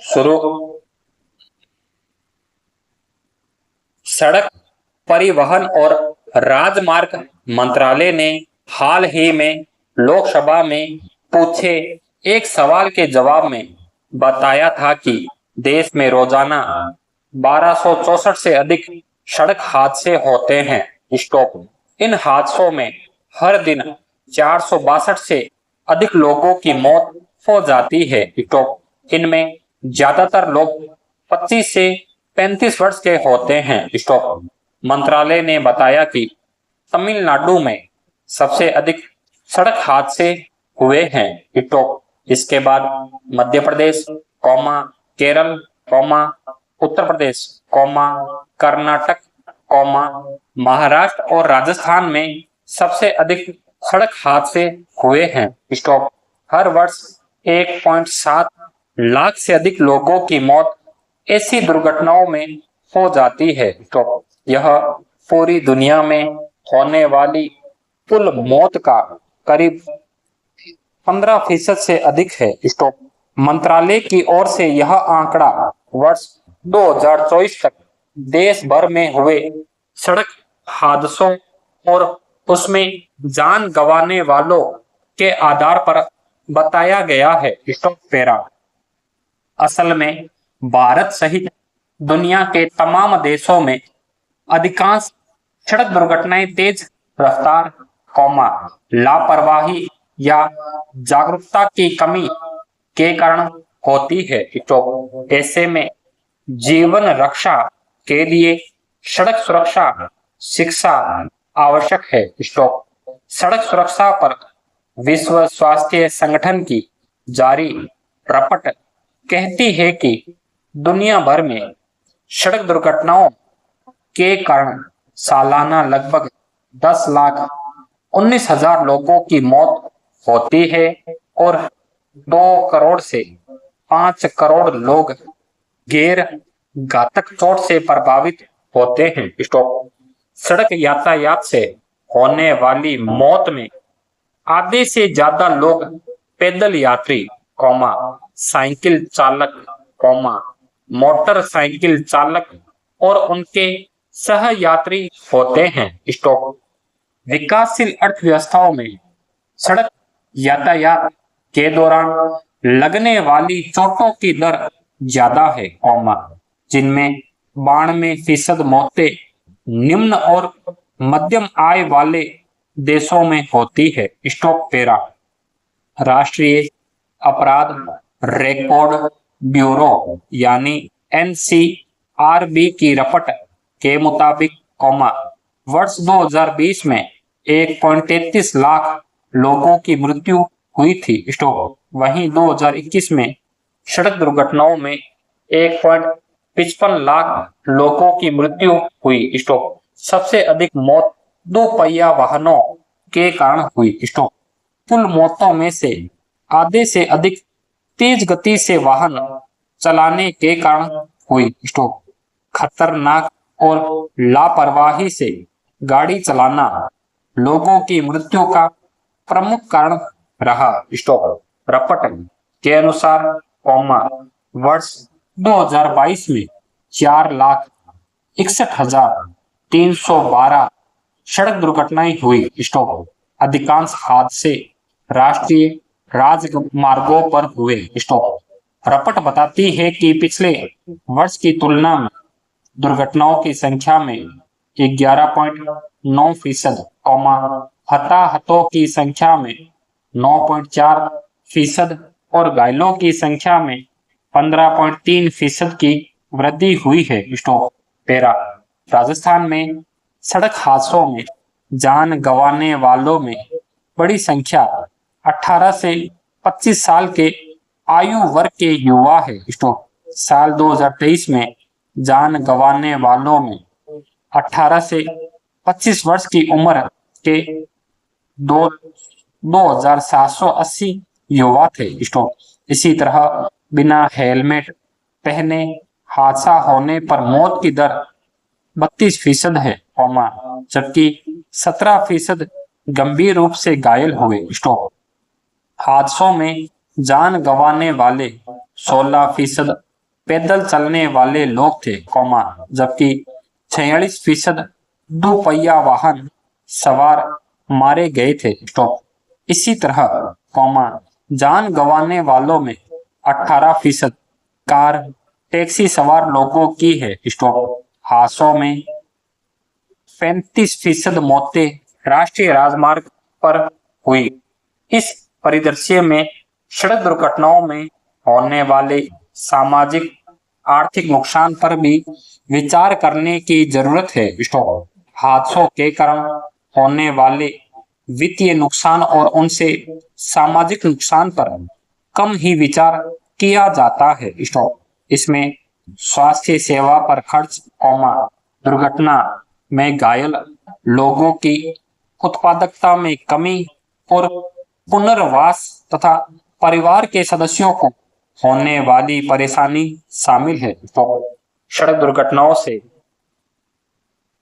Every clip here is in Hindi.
शुरू। सड़क परिवहन और राजमार्ग मंत्रालय ने हाल ही में लोकसभा में पूछे एक सवाल के जवाब में बताया था कि देश में रोजाना 1264 से अधिक सड़क हादसे होते हैं। स्टॉप। इन हादसों में हर दिन 462 से अधिक लोगों की मौत हो जाती है। स्टॉप। इनमें ज्यादातर लोग 25 से 35 वर्ष के होते हैं। स्टॉप। मंत्रालय ने बताया कि तमिलनाडु में सबसे अधिक सड़क हादसे हुए हैं। स्टॉप। इसके बाद मध्य प्रदेश, केरल, उत्तर प्रदेश, कर्नाटक, महाराष्ट्र और राजस्थान में सबसे अधिक सड़क हादसे हुए हैं। स्टॉप। हर वर्ष 1.7 लाख से अधिक लोगों की मौत ऐसी दुर्घटनाओं में हो जाती है। स्टॉप। यह पूरी दुनिया में होने वाली कुल मौत का करीब 15% से अधिक है। स्टॉप। मंत्रालय की ओर से यह आंकड़ा वर्ष 2024 तक देश भर में हुए सड़क हादसों और उसमें जान गंवाने वालों के आधार पर बताया गया है। Stop para. असल में भारत सहित दुनिया के तमाम देशों में अधिकांश सड़क दुर्घटनाएं तेज रफ्तार, लापरवाही या जागरूकता की कमी के कारण होती है। तो ऐसे में जीवन रक्षा के लिए सड़क सुरक्षा शिक्षा आवश्यक है। स्टॉप। सड़क सुरक्षा पर विश्व स्वास्थ्य संगठन की जारी रिपोर्ट कहती है कि दुनिया भर में सड़क दुर्घटनाओं के कारण सालाना लगभग 10,19,000 लोगों की मौत होती है और 2 करोड़ से 5 करोड़ लोग गैर घातक चोट से प्रभावित होते हैं। स्टॉप। सड़क यातायात से होने वाली मौत में आधे से ज्यादा लोग पैदल यात्री, साइकिल चालक, मोटरसाइकिल चालक और उनके सह यात्री होते हैं। स्टॉप। विकासशील अर्थव्यवस्थाओं में सड़क यातायात के दौरान लगने वाली चोटों की दर ज्यादा है, जिनमें 92% मौतें निम्न और मध्यम आय वाले देशों में होती है। Stop para. राष्ट्रीय अपराध रिकॉर्ड ब्यूरो यानी NCRB की रिपोर्ट के मुताबिक, वर्ष 2020 में 1.33 लाख लोगों की मृत्यु हुई थी। स्टॉप। वहीं 2021 में सड़क दुर्घटनाओं में 1.55 लाख लोगों की मृत्यु हुई। स्टॉप। सबसे अधिक मौत दोपहिया वाहनों के कारण हुई। स्टॉप। कुल मौतों में से आधे से अधिक तेज गति से वाहन चलाने के कारण हुई। स्टॉप। खतरनाक और लापरवाही से गाड़ी चलाना लोगों की मृत्यु का प्रमुख कारण रहा। स्टॉप। रिपोर्ट के अनुसार, वर्ष 2022 में 4,61,312 सड़क दुर्घटनाएं हुई। स्टॉप। अधिकांश हादसे राष्ट्रीय राजमार्गों पर हुए। स्टॉप। रिपोर्ट बताती है कि पिछले वर्ष की तुलना में दुर्घटनाओं की संख्या में 11.9%, हताहतों की संख्या में 9.4% और घायलों की संख्या में 15.3% की वृद्धि हुई है। Stop para. राजस्थान में सड़क हादसों में जान गंवाने वालों में बड़ी संख्या 18 से 25 साल के आयु वर्ग के युवा है। स्टॉप। साल 2023 में जान गंवाने वालों में 18 से 25 वर्ष की उम्र के 2,780 युवा थे। स्टॉप। इसी तरह बिना हेलमेट पहने हादसा होने पर मौत की दर 32% है, जबकि 17% गंभीर रूप से घायल हुए। स्टॉप। हादसों में जान गंवाने वाले 16% पैदल चलने वाले लोग थे, जबकि 46% दोपहिया वाहन सवार मारे गए थे। इसी तरह, जान गंवाने वालों में 18% कार टैक्सी सवार लोगों की है। हादसों में 35% मौतें राष्ट्रीय राजमार्ग पर हुई। इस परिदृश्य में सड़क दुर्घटनाओं में होने वाले सामाजिक आर्थिक नुकसान पर भी विचार करने की जरूरत है। हादसों के कारण होने वाले वित्तीय नुकसान और उनसे सामाजिक नुकसान पर कम ही विचार किया जाता है। इसमें स्वास्थ्य सेवा पर खर्च, दुर्घटना में घायल लोगों की उत्पादकता में कमी और पुनर्वास तथा परिवार के सदस्यों को होने वाली परेशानी शामिल है। सड़क दुर्घटनाओं से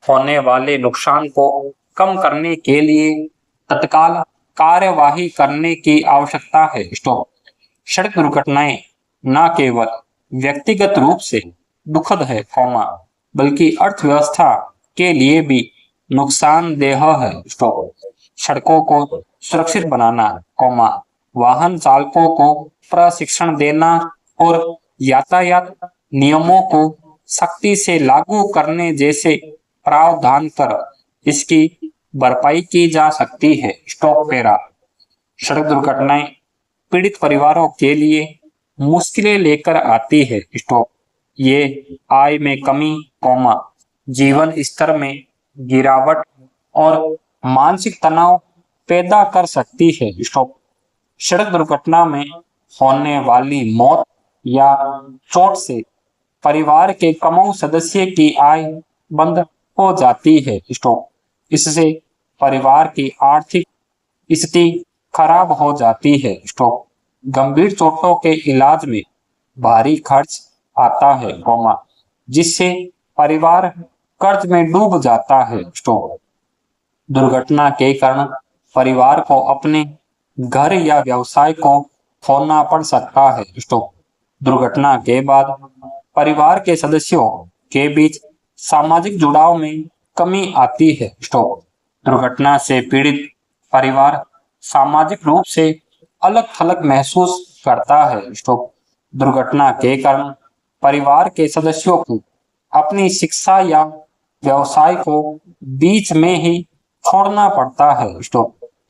होने वाले नुकसान को कम करने के लिए तत्काल कार्यवाही करने की आवश्यकता है। सड़क दुर्घटनाएं न केवल व्यक्तिगत रूप से दुखद है, बल्कि अर्थव्यवस्था के लिए भी नुकसानदेह है। सड़कों को सुरक्षित बनाना, वाहन चालकों को प्रशिक्षण देना और यातायात नियमों को सख्ती से लागू करने जैसे प्रावधान कर इसकी भरपाई की जा सकती है। सड़क दुर्घटनाएं पीड़ित परिवारों के लिए मुश्किलें लेकर आती है। ये आय में कमी, जीवन स्तर में गिरावट और मानसिक तनाव पैदा कर सकती है। सड़क दुर्घटना में होने वाली मौत या चोट से परिवार के कमाऊ सदस्य की आय बंद हो जाती है। इससे परिवार की आर्थिक स्थिति खराब हो जाती है। गंभीर चोटों के इलाज में भारी खर्च आता है, जिससे परिवार कर्ज में डूब जाता है। दुर्घटना के कारण परिवार को अपने घर या व्यवसाय को खोना पड़ सकता है। दुर्घटना के बाद परिवार के सदस्यों के बीच सामाजिक जुड़ाव में कमी आती है। दुर्घटना से पीड़ित परिवार सामाजिक रूप से अलग थलग महसूस करता है। दुर्घटना के कारण परिवार के सदस्यों को अपनी शिक्षा या व्यवसाय को बीच में ही छोड़ना पड़ता है।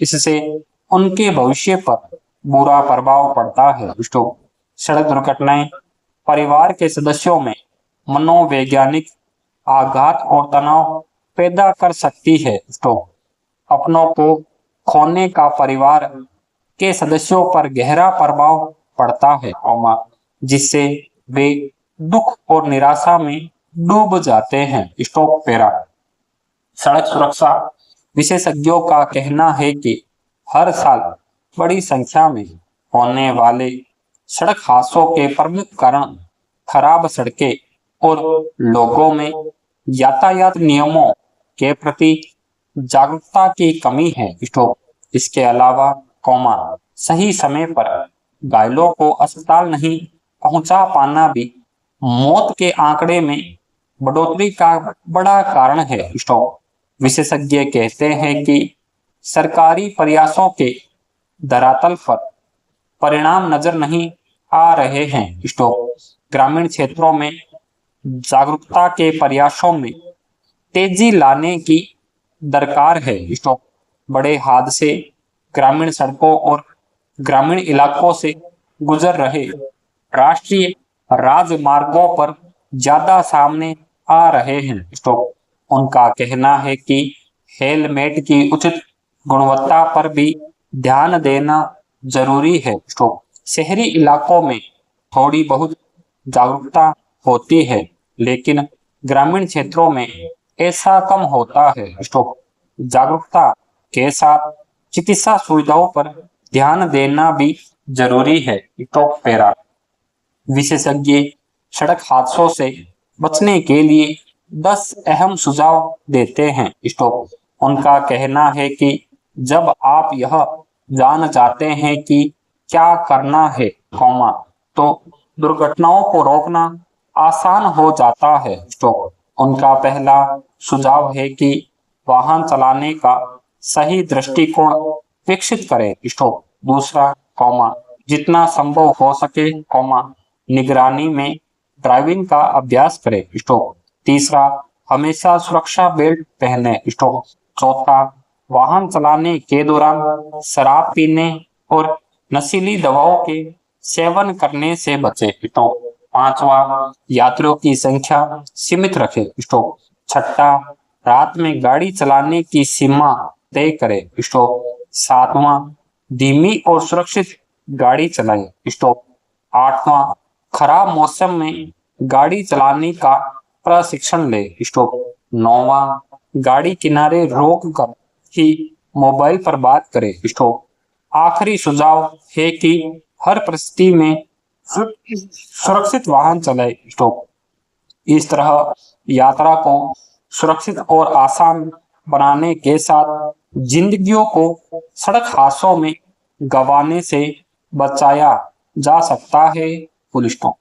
इससे उनके भविष्य पर बुरा प्रभाव पड़ता है। सड़क दुर्घटनाएं परिवार के सदस्यों में मनोवैज्ञानिक आघात और तनाव पैदा कर सकती है। अपनों को खोने का परिवार के सदस्यों पर गहरा प्रभाव पड़ता है, जिससे वे दुख और निराशा में डूब जाते हैं। सड़क सुरक्षा विशेषज्ञों का कहना है कि हर साल बड़ी संख्या में होने वाले सड़क हादसों के प्रमुख कारण खराब सड़कें और लोगों में यातायात नियमों के प्रति जागरूकता की कमी है। इसके अलावा, सही समय पर घायलों को अस्पताल नहीं पहुंचा पाना भी मौत के आंकड़े में बढ़ोतरी का बड़ा कारण है। विशेषज्ञ कहते हैं कि सरकारी प्रयासों के धरातल पर परिणाम नजर नहीं आ रहे हैं। ग्रामीण क्षेत्रों में जागरूकता के प्रयासों में तेजी लाने की दरकार है। बड़े हादसे ग्रामीण सड़कों और ग्रामीण इलाकों से गुजर रहे राष्ट्रीय राजमार्गों पर ज्यादा सामने आ रहे हैं। उनका कहना है कि हेलमेट की उचित गुणवत्ता पर भी ध्यान देना जरूरी है। शहरी इलाकों में थोड़ी बहुत जागरूकता होती है, लेकिन ग्रामीण क्षेत्रों में ऐसा कम होता है। जागरूकता के साथ चिकित्सा सुविधाओं पर ध्यान देना भी जरूरी है। विशेषज्ञ सड़क हादसों से बचने के लिए 10 अहम सुझाव देते हैं। उनका कहना है कि जब आप यह जान जाते हैं कि क्या करना है, तो दुर्घटनाओं को रोकना आसान हो जाता है। स्टॉप। उनका पहला सुझाव है कि वाहन चलाने का सही दृष्टिकोण विकसित करें। स्टॉप। दूसरा, कॉमा, जितना संभव हो सके, कॉमा, निगरानी में ड्राइविंग का अभ्यास करें। स्टॉप। तीसरा, हमेशा सुरक्षा बेल्ट पहने। स्टॉप। चौथा, वाहन चलाने के दौरान शराब पीने और नशीली दवाओं के सेवन करने से बचे। स्टॉप। पांचवा, यात्रियों की संख्या सीमित रखे। स्टॉप। छठा, रात में गाड़ी चलाने की सीमा तय करे। स्टॉप। सातवां, धीमी और सुरक्षित गाड़ी चलाएं। स्टॉप। आठवां, खराब मौसम में गाड़ी चलाने का प्रशिक्षण ले। स्टॉप। नौवां, गाड़ी किनारे रोक कर ही मोबाइल पर बात करे। स्टॉप। आखिरी सुझाव है कि हर परिस्थिति में सुरक्षित वाहन चलाए। स्टॉप। इस तरह यात्रा को सुरक्षित और आसान बनाने के साथ जिंदगियों को सड़क हादसों में गंवाने से बचाया जा सकता है। Full stop.